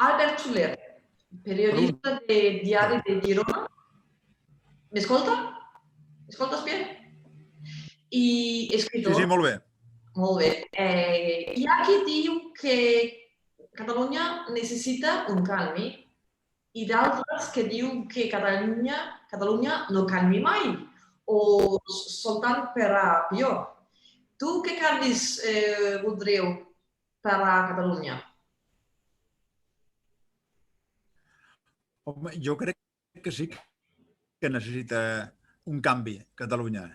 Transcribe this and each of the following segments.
Albert Soler, periodista de Diari de Girona. M'escolta? M'escoltes bé? I escritor. Sí, molt bé. Molt bé. Hi ha qui diu que Catalunya necessita un canvi i d'altres que diu que Catalunya no canvi mai o soltant per a pitjor. Tu què canvis voldríeu per a Catalunya? Home, jo crec que sí que necessita un canvi, Catalunya.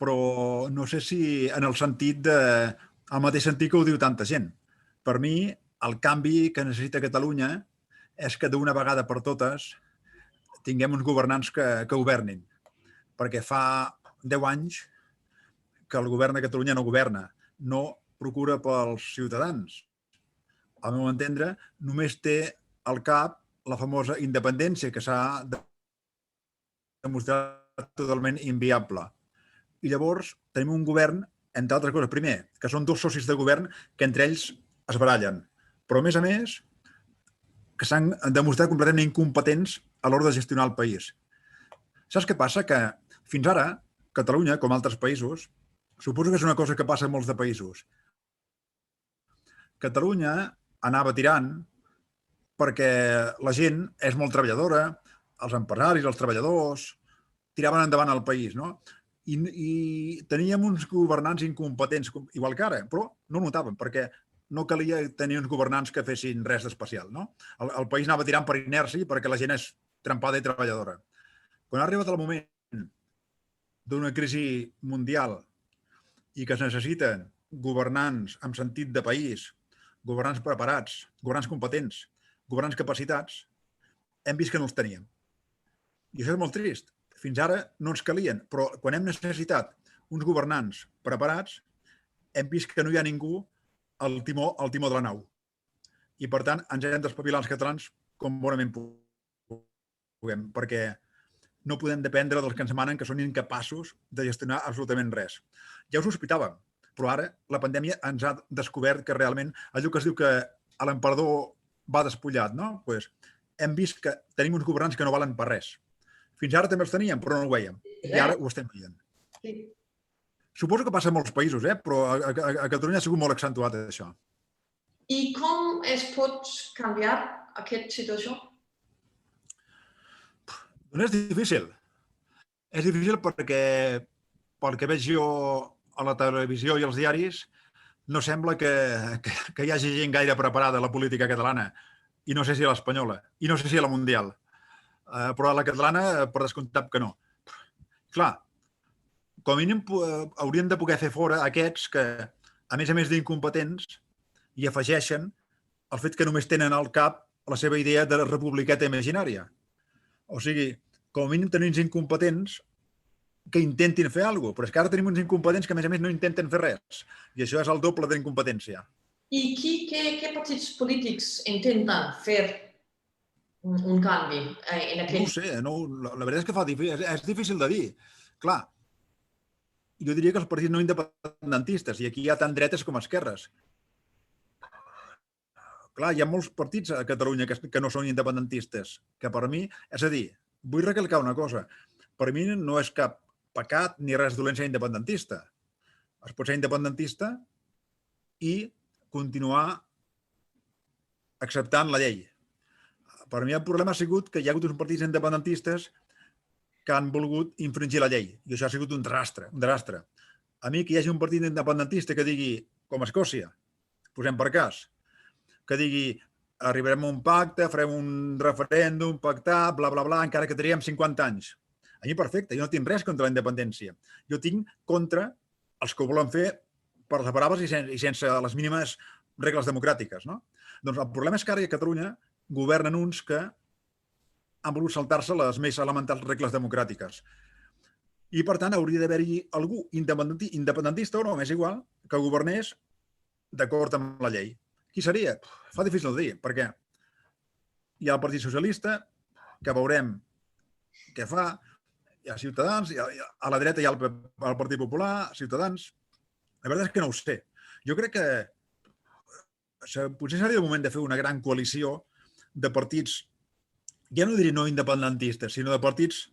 Però no sé si en el sentit el mateix sentit que ho diu tanta gent. Per mi, el canvi que necessita Catalunya és que d'una vegada per totes tinguem uns governants que governin. Perquè fa 10 anys que el govern de Catalunya no governa, no procura pels ciutadans. Al meu entendre, només té al cap la famosa independència que s'ha demostrat totalment inviable. I llavors tenim un govern, entre altres coses, primer, que són dos socis de govern que entre ells es barallen. Però, a més, que s'han demostrat completament incompetents a l'hora de gestionar el país. Saps què passa? Que fins ara, Catalunya, com altres països, suposo que és una cosa que passa en molts de països. Catalunya anava tirant perquè la gent és molt treballadora, els empresaris, els treballadors, tiraven endavant el país, no? I teníem uns governants incompetents, igual que ara, però no ho notàvem, perquè no calia tenir uns governants que fessin res d'especial, no? El país anava tirant per inèrcia perquè la gent és trempada i treballadora. Quan ha arribat el moment d'una crisi mundial i que es necessiten governants amb sentit de país, governants preparats, governants competents, governants capacitats, hem vist que no els teníem. I això és molt trist. Fins ara no ens calien, però quan hem necessitat uns governants preparats, hem vist que no hi ha ningú al timó de la nau. I, per tant, ens hem d'espavilar els catalans com bonament puguem, perquè no podem dependre dels que ens manen, que són incapaços de gestionar absolutament res. Ja ho sospitàvem, però ara la pandèmia ens ha descobert que realment allò que es diu que l'emperador va despullat, no? Pues hem vist que tenim uns governants que no valen per res. Fins ara també els teníem, però no ho veiem. I ara ho estem veient. Sí. Suposo que passa a molts països, però a Catalunya ha sigut molt accentuat això. I com es pot canviar aquesta situació? Doncs és difícil. És difícil perquè, pel que veig jo a la televisió i als diaris, no sembla que hi hagi gent gaire preparada a la política catalana. I no sé si a l'espanyola. I no sé si a la mundial. Però a la catalana, per descomptat que no. Clar, com a mínim hauríem de poder fer fora aquests que, a més d'incompetents, hi afegeixen el fet que només tenen al cap la seva idea de republiqueta imaginària. O sigui, com a mínim tenim uns incompetents que intentin fer alguna cosa, però és que ara tenim uns incompetents que, a més, no intenten fer res. I això és el doble d'incompetència. I què partits polítics intenten fer un canvi en aquest... No ho sé, la veritat és que és difícil de dir. Clar, jo diria que els partits no independentistes, i aquí hi ha tant dretes com esquerres. Clar, hi ha molts partits a Catalunya que no són independentistes, que per mi, és a dir, vull recalcar una cosa, per mi no és cap pecat ni res dolent ser independentista. Es pot ser independentista i continuar acceptant la llei. Per mi el problema ha sigut que hi ha hagut uns partits independentistes que han volgut infringir la llei. I això ha sigut un desastre. A mi que hi hagi un partit independentista que digui, com a Escòcia, posem per cas, que digui arribarem a un pacte, farem un referèndum, pactar, bla, bla, bla, encara que triguem 50 anys. A mi perfecte, jo no tinc res contra la independència. Jo tinc contra els que ho volen fer per les braves i sense les mínimes regles democràtiques, no? Doncs el problema és que ara a Catalunya governen uns que han volut saltar-se les més elementals regles democràtiques. I, per tant, hauria d'haver-hi algú independentista o no, m'és igual, que governés d'acord amb la llei. Qui seria? Fa difícil de dir, perquè hi ha el Partit Socialista, que veurem què fa, hi ha Ciutadans, a la dreta hi ha el Partit Popular, Ciutadans... La veritat és que no ho sé. Jo crec que potser seria el moment de fer una gran coalició de partits, ja no diré no independentistes, sinó de partits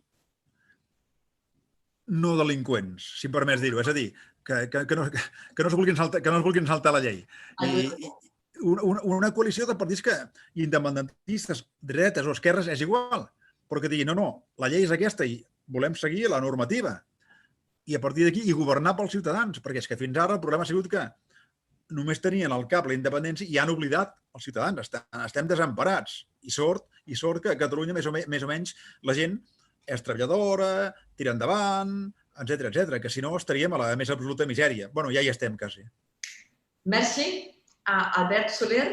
no delinqüents, si em permets dir-ho. És a dir, que no es vulguin saltar la llei. I una coalició de partits independentistes, dretes o esquerres, és igual, però que diguin, no, la llei és aquesta i volem seguir la normativa. I a partir d'aquí, i governar pels ciutadans, perquè és que fins ara el problema ha sigut que només tenien al cap la independència i han oblidat els ciutadans. Estem desemparats. I sort que a Catalunya, més o menys, la gent és treballadora, tira endavant, etc, que si no estaríem a la més absoluta misèria. Bueno, ja hi estem, quasi. Merci a Albert Soler